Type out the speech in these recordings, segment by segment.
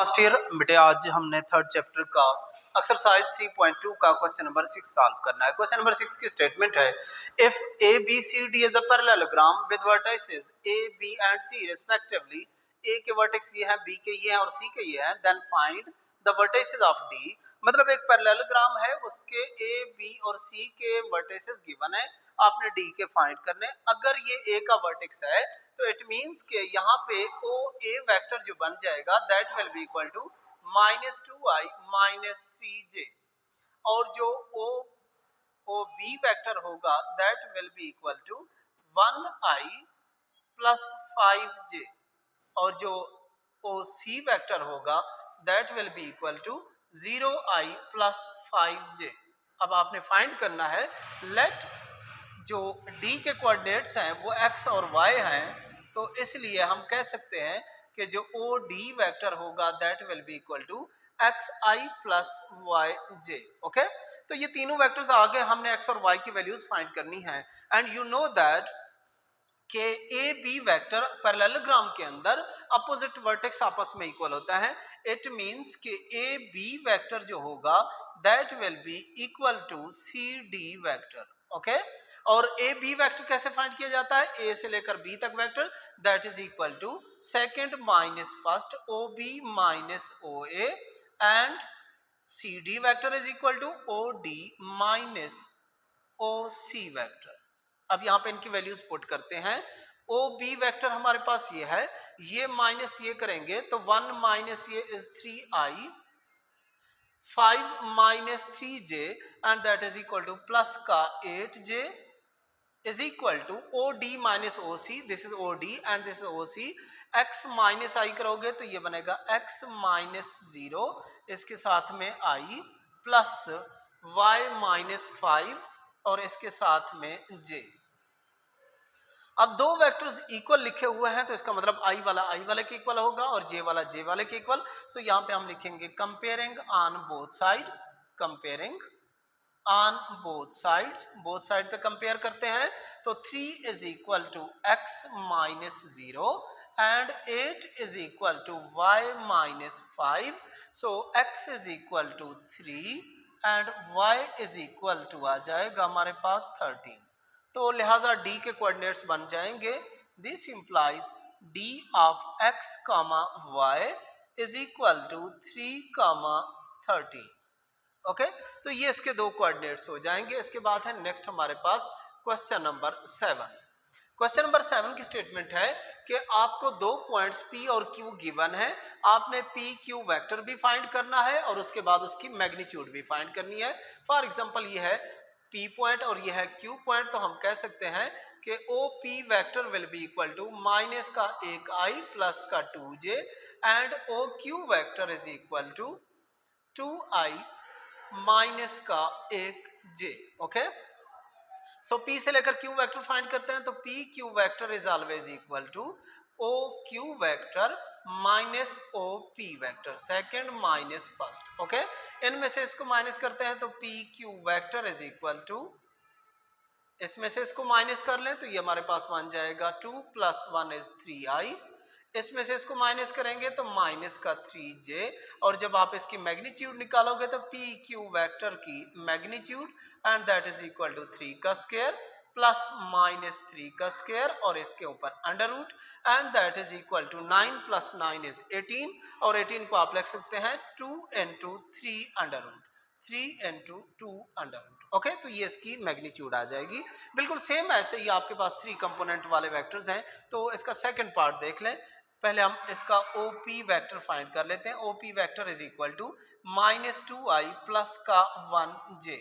First year बेटे। आज हमने थर्ड चैप्टर का एक्सरसाइज 3.2 का क्वेश्चन नंबर 6 सॉल्व करना है। क्वेश्चन नंबर 6 की स्टेटमेंट है, if A B C D is a parallelogram with vertices A B and C respectively, A के वर्टेक्स ये हैं, बी के ये हैं और सी के ये हैं, then find the vertices of D. मतलब एक पैरेललोग्राम है, उसके ए बी और सी के वर्टिसेस गिवन है, आपने डी के फाइंड करने। अगर ये ए का वर्टेक्स है तो इट मींस के यहाँ पे ओ ए वेक्टर जो बन जाएगा that will be equal to -2i -3j, और जो ओ बी वेक्टर होगा that will be equal to 1i + 5j, और जो ओ सी वेक्टर होगा that will be equal to 0i + 5j। अब आपने फाइंड करना है, लेट जो डी के कोऑर्डिनेट्स हैं वो x और y हैं, तो इसलिए हम कह सकते हैं कि जो ओ डी वेक्टर होगा that will be equal to xi + yj। Okay, तो ये तीनों वेक्टर्स आगे हमने x और y की वैल्यूज फाइंड करनी है। एंड यू नो दैट कि ए बी वेक्टर पैरेललोग्राम के अंदर अपोजिट वर्टेक्स आपस में इक्वल होता है। इट मींस कि ए बी वेक्टर जो होगा that will be equal to C D vector. Okay, और ए बी वेक्टर कैसे फाइंड किया जाता है, ए से लेकर बी तक vector that is equal to second minus first O B minus O A, and C D vector is equal to O D minus O C vector. अब यहाँ पे इनकी वैल्यूज पुट करते हैं। ओ बी वेक्टर हमारे पास ये है, ये माइनस ये करेंगे तो 1 माइनस ये is 3i, 5 minus 3j and that is equal to plus का 8j is equal to O D minus O C, this is O D and this is O C. x minus i करोगे तो ये बनेगा x minus 0, इसके साथ में i plus y minus 5 और इसके साथ में j। अब दो वेक्टर्स इक्वल लिखे हुए हैं तो इसका मतलब i वाला i वाले के इक्वल होगा और j वाला j वाले के इक्वल। सो यहाँ पे हम लिखेंगे comparing on both side, comparing on both sides, both side पे कंपेयर करते हैं तो 3 is equal to x minus 0 and 8 is equal to y minus 5। So x is equal to 3 and y is equal to आ जाएगा हमारे पास 13। तो लिहाजा d के कोऑर्डिनेट्स बन जाएंगे, this implies d of x, y is equal to 3, 13। Okay, तो ये इसके दो कोऑर्डिनेट्स हो जाएंगे। इसके बाद है नेक्स्ट हमारे पास क्वेश्चन नंबर 7। क्वेश्चन नंबर 7 की स्टेटमेंट है कि आपको दो पॉइंट्स P और Q गिवन है, आपने पी क्यू वेक्टर भी फाइंड करना है और उसके बाद उसकी मैग्नीट्यूड भी फाइंड करनी है। फॉर एग्जांपल ये है P पॉइंट और ये है Q पॉइंट, तो हम कह सकते हैं कि O P vector will be equal to minus का 1i प्लस का 2j and O Q vector is equal to 2i minus का 1j। ओके, सो P से लेकर Q वेक्टर फाइंड करते हैं तो P Q vector is always equal to O Q vector minus O P vector, second minus first. Okay, इनमें से इसको minus करते हैं तो P Q vector is equal to, इसमें से इसको माइनस कर लें तो ये हमारे पास बन जाएगा 2 + 1 इज 3i, इसमें से इसको माइनस करेंगे तो माइनस का 3j, और जब आप इसकी मैग्नीट्यूड निकालोगे तो पी क्यू वेक्टर की magnitude and that is equal to 3 का स्क्वायर प्लस माइनस 3 का स्क्वायर और इसके ऊपर under root and that is equal to 9 + 9 is 18, और 18 को आप लिख सकते हैं 2 × 3 under root, 3 × 2 under root. Okay, तो ये इसकी मैग्नीट्यूड आ जाएगी। बिल्कुल सेम ऐसे ही आपके पास 3 कंपोनेंट वाले वेक्टर्स हैं, तो इसका सेकंड पार्ट देख लें। पहले हम इसका OP वेक्टर फाइंड कर लेते हैं। OP vector is equal to -2i plus का 1j,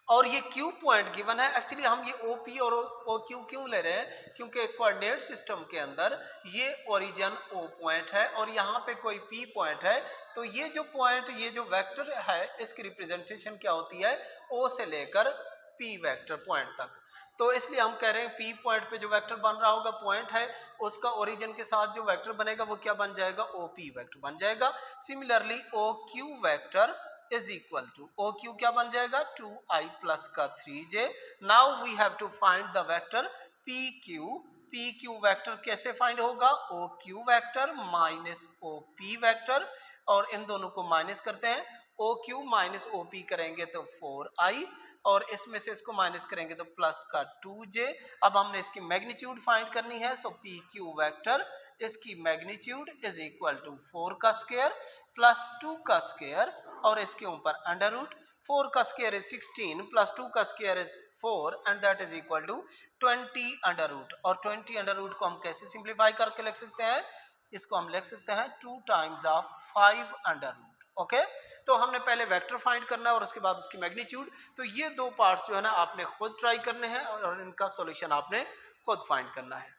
और ये Q पॉइंट गिवन है। एक्चुअली हम ये OP और OQ क्यों ले रहे हैं, क्योंकि कोऑर्डिनेट सिस्टम के अंदर ये ओरिजिन O पॉइंट है और यहाँ पे कोई P पॉइंट है, तो ये जो पॉइंट, ये जो वेक्टर है इसकी रिप्रेजेंटेशन क्या होती है, O से लेकर P वेक्टर पॉइंट तक। तो इसलिए हम कह रहे हैं P पॉइंट पे जो वेक्टर बन रहा होगा पॉइंट है, उसका ओरिजिन के साथ जो वेक्टर बनेगा वो क्या बन जाएगा, OP वेक्टर बन जाएगा। Similarly OQ vector is equal to, OQ क्या बन जाएगा, 2i प्लस का 3j। Now we have to find the vector PQ P Q vector कैसे फाइंड होगा, O Q vector minus O P vector, और इन दोनों को माइनस करते हैं, O Q minus O P करेंगे तो 4i, और इसमें से इसको माइनस करेंगे तो प्लस का 2j। अब हमने इसकी मैग्नीट्यूड फाइंड करनी है, सो पी क्यू वेक्टर इसकी मैग्नीट्यूड इज इक्वल टू 4 का स्क्वायर प्लस 2 का स्क्वायर, और इसके ऊपर अंडर रूट, 4 का स्क्वायर इज 16 प्लस 2 का square is 4 and that is equal to 20 under root. और 20 अंडर रूट को हम कैसे सिंप्लीफाई करके लिख सकते हैं, इसको हम लिख सकते हैं 2 times of 5 under root. Okay, तो हमने पहले वेक्टर फाइंड करना है और उसके बाद उसकी मैग्नीट्यूड। तो ये दो पार्ट्स जो है ना आपने खुद ट्राई करने हैं और इनका सॉल्यूशन आपने खुद फाइंड करना है।